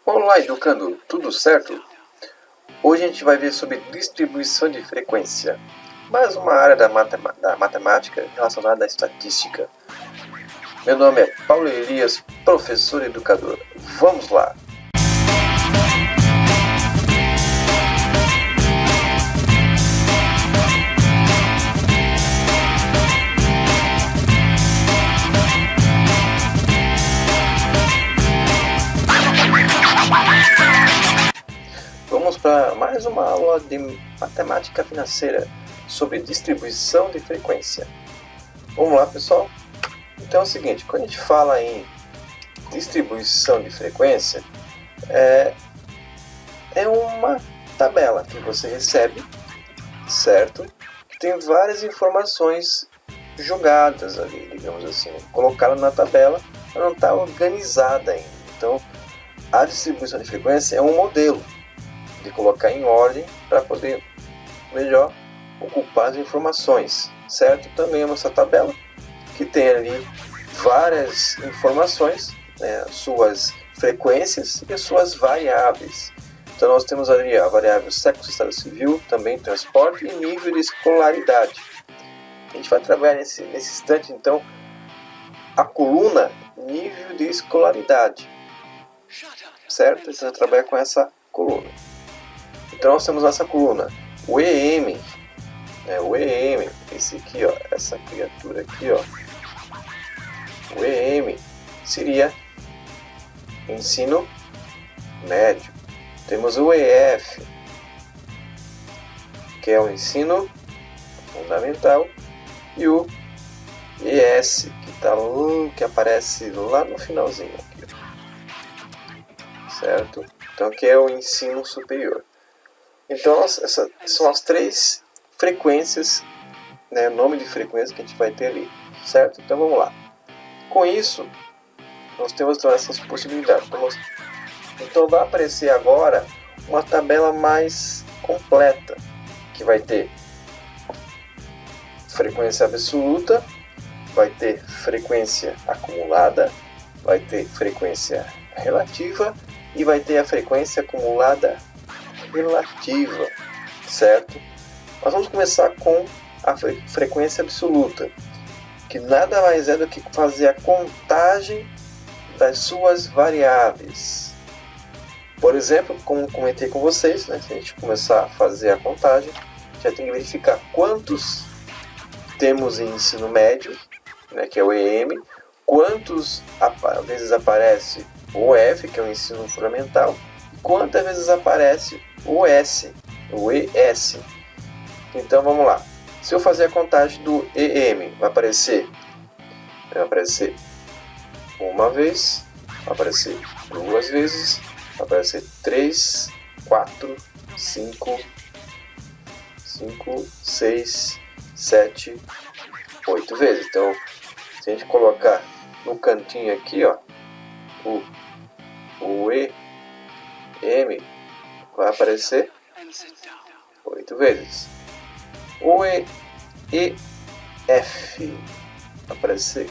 Olá, educando, tudo certo? Hoje a gente vai ver sobre distribuição de frequência, mais uma área da matemática relacionada à estatística. Meu nome é Paulo Elias, professor e educador. Vamos lá! Vamos para mais uma aula de matemática financeira sobre distribuição de frequência. Vamos lá, pessoal? Então é o seguinte, quando a gente fala em distribuição de frequência, é uma tabela que você recebe, certo? Que tem várias informações jogadas ali, digamos assim, colocadas na tabela, ela não está organizada ainda. Então, a distribuição de frequência é um modelo de colocar em ordem para poder melhor ocupar as informações, certo? Também é essa tabela que tem ali várias informações, né, suas frequências e as suas variáveis. Então nós temos ali a variável sexo, estado civil, também transporte e nível de escolaridade. A gente vai trabalhar nesse instante então a coluna nível de escolaridade, certo? A gente vai trabalhar com essa coluna. Então nós temos essa coluna, o EM, esse aqui, ó, essa criatura aqui, ó, o EM seria ensino médio. Temos o EF, que é o ensino fundamental, e o ES, que aparece lá no finalzinho aqui, certo? Então que é o ensino superior. Então essas são as três frequências, né, nome de frequência que a gente vai ter ali, certo? Então vamos lá. Com isso, nós temos então essas possibilidades. Então vai aparecer agora uma tabela mais completa, que vai ter frequência absoluta, vai ter frequência acumulada, vai ter frequência relativa e vai ter a frequência acumulada relativa, certo? Nós vamos começar com a frequência absoluta, que nada mais é do que fazer a contagem das suas variáveis. Por exemplo, como comentei com vocês, né, se a gente começar a fazer a contagem, já tem que verificar quantos temos em ensino médio, né, que é o EM, quantos vezes aparece o F, que é o ensino fundamental, e quantas vezes aparece o S, o ES. Então vamos lá. Se eu fazer a contagem do EM, vai aparecer uma vez, vai aparecer duas vezes, vai aparecer 3, 4, 5, 6, 7, 8 vezes. Então, se a gente colocar no cantinho aqui, ó, o EM, vai aparecer 8 vezes. O EF vai aparecer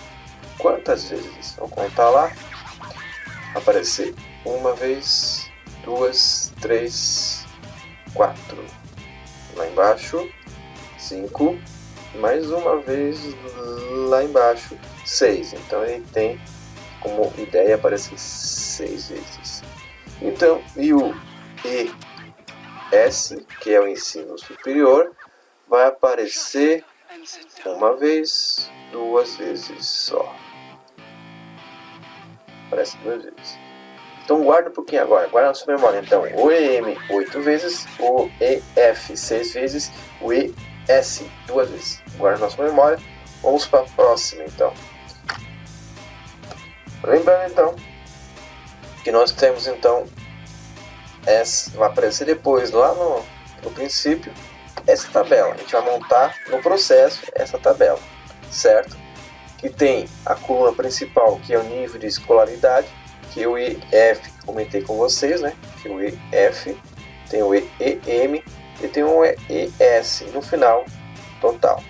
quantas vezes? Vou contar lá. Vai aparecer uma vez, duas, 3, 4. Lá embaixo, 5. Mais uma vez lá embaixo, 6. Então ele tem como ideia aparecer 6 vezes. Então, e o ES, que é o ensino superior, vai aparecer uma vez, duas vezes só. Aparece duas vezes. Então guarda um pouquinho agora, guarda na sua memória. Então, o EM 8 vezes, o EF 6 vezes, o ES 2 vezes. Guarda na sua memória. Vamos para a próxima então. Lembrando então que nós temos então vai aparecer depois lá no princípio essa tabela. A gente vai montar no processo essa tabela, certo? Que tem a coluna principal, que é o nível de escolaridade, que é o EF, comentei com vocês, né? Que é o EF, tem o EM e tem o ES no final total.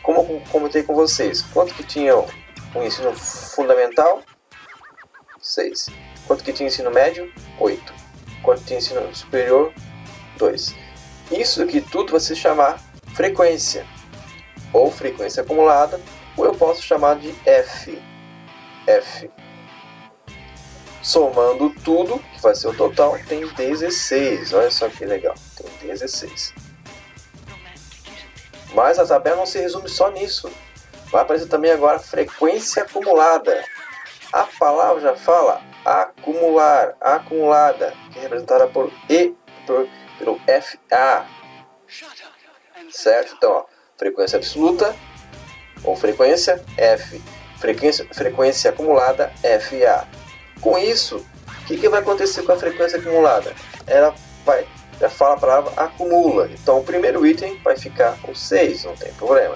Como eu comentei com vocês, quanto que tinha o ensino fundamental? 6. Quanto que tinha ensino médio? 8. Quanto tinha ensino superior? 2. Isso aqui tudo vai se chamar frequência, ou frequência acumulada, ou eu posso chamar de F. F. Somando tudo, que vai ser o total, tem 16. Olha só que legal, tem 16. Mas a tabela não se resume só nisso. Vai aparecer também agora frequência acumulada. A palavra já fala acumular, acumulada, que é representada por pelo FA. Certo? Então, ó, frequência absoluta ou frequência F. Frequência acumulada FA. Com isso, o que vai acontecer com a frequência acumulada? Ela vai, já fala a palavra acumula. Então, o primeiro item vai ficar o 6, não tem problema.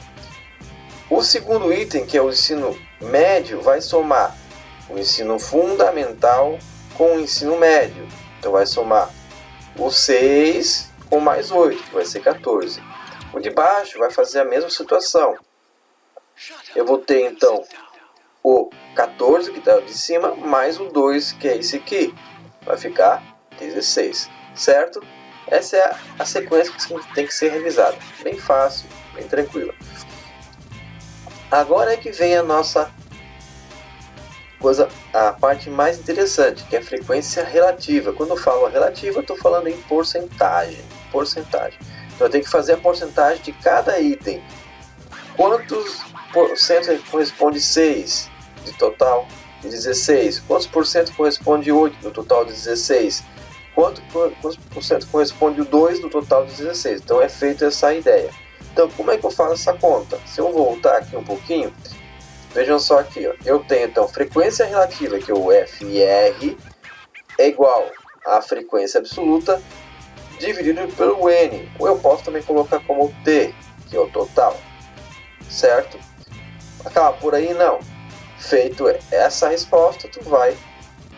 O segundo item, que é o ensino médio, vai somar o ensino fundamental com o ensino médio. Então, vai somar o 6 com mais 8, que vai ser 14. O de baixo vai fazer a mesma situação. Eu vou ter, então, o 14, que está de cima, mais o 2, que é esse aqui. Vai ficar 16, certo? Essa é a sequência que tem que ser revisada. Bem fácil, bem tranquila. Agora é que vem a nossa coisa, a parte mais interessante, que é a frequência relativa. Quando eu falo relativa, eu estou falando em porcentagem. Então eu tenho que fazer a porcentagem de cada item. Quantos por cento corresponde 6 de total de 16? Quantos por cento corresponde 8 do total de 16? Quantos por cento corresponde o 2 do total de 16? Então é feita essa ideia. Então como é que eu faço essa conta? Se eu voltar aqui um pouquinho, vejam só aqui, ó. Eu tenho então frequência relativa, que é o FR, é igual à frequência absoluta dividido pelo N. Ou eu posso também colocar como T, que é o total. Certo? Acaba por aí? Não. Feito essa resposta, tu vai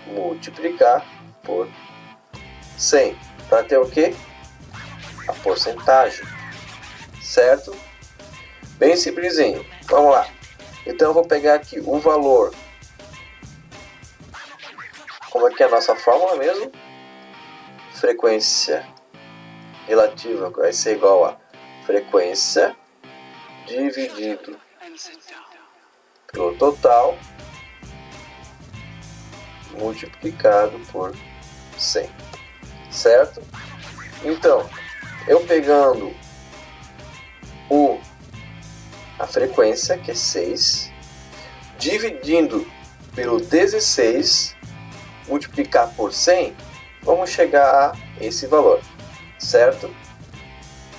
multiplicar por 100 para ter o quê? A porcentagem. Certo? Bem simplesinho. Vamos lá. Então eu vou pegar aqui o valor. Como é que é a nossa fórmula mesmo? Frequência relativa vai ser igual a frequência dividido pelo total multiplicado por 100, certo? Então, eu pegando a frequência, que é 6, dividindo pelo 16, multiplicar por 100, vamos chegar a esse valor, certo?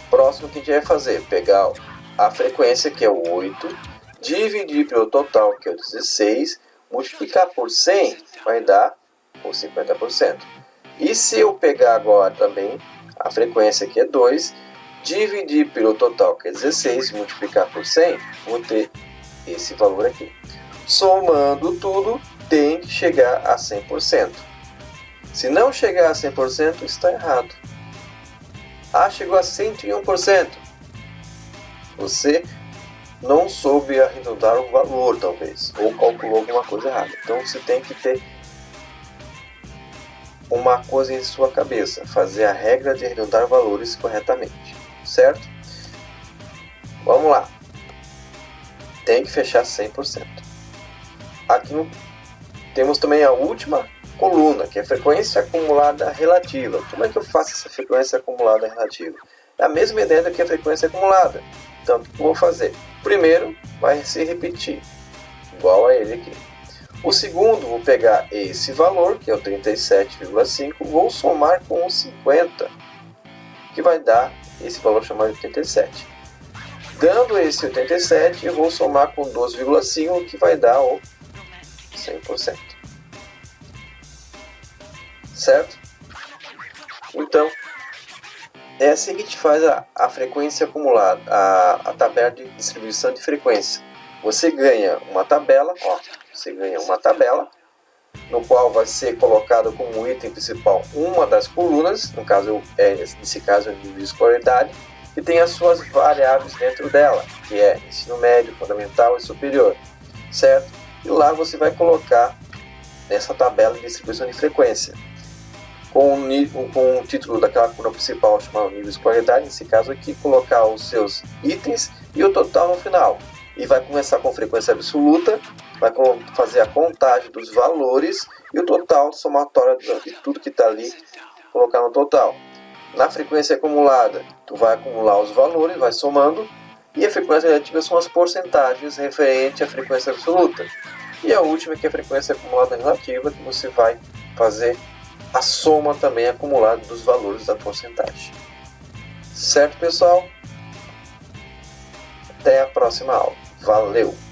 Próximo que a gente vai fazer, pegar a frequência, que é o 8, dividir pelo total, que é o 16, multiplicar por 100, vai dar o 50%. E se eu pegar agora também a frequência, que é 2, dividir pelo total, que é 16, multiplicar por 100, vou ter esse valor aqui. Somando tudo, tem que chegar a 100%. Se não chegar a 100%, está errado. Ah, chegou a 101%. Você não soube arredondar o valor, talvez, ou calculou alguma coisa errada. Então você tem que ter uma coisa em sua cabeça, fazer a regra de arredondar valores corretamente, certo? Vamos lá. Tem que fechar 100%. Aqui temos também a última coluna, que é a frequência acumulada relativa. Como é que eu faço essa frequência acumulada relativa? É a mesma ideia do que a frequência acumulada. Então, o que eu vou fazer? Primeiro, vai se repetir, igual a ele aqui. O segundo, vou pegar esse valor, que é o 37,5, vou somar com o 50, que vai dar esse valor chamado de 87. Dando esse 87, eu vou somar com 12,5, que vai dar o 100%. Certo? Então, é assim que a gente faz a frequência acumulada, a tabela de distribuição de frequência. Você ganha uma tabela, ó, no qual vai ser colocado como item principal uma das colunas, nesse caso é de escolaridade, que tem as suas variáveis dentro dela, que é ensino médio, fundamental e superior, certo? E lá você vai colocar nessa tabela de distribuição de frequência, com o título daquela coluna principal chamado nível de escolaridade, nesse caso aqui, colocar os seus itens e o total no final. E vai começar com frequência absoluta, vai fazer a contagem dos valores e o total somatório de tudo que está ali, colocar no total. Na frequência acumulada, tu vai acumular os valores, vai somando, e a frequência relativa são as porcentagens referentes à frequência absoluta. E a última, que é a frequência acumulada relativa, que você vai fazer a soma também acumulada dos valores da porcentagem. Certo, pessoal? Até a próxima aula. Valeu!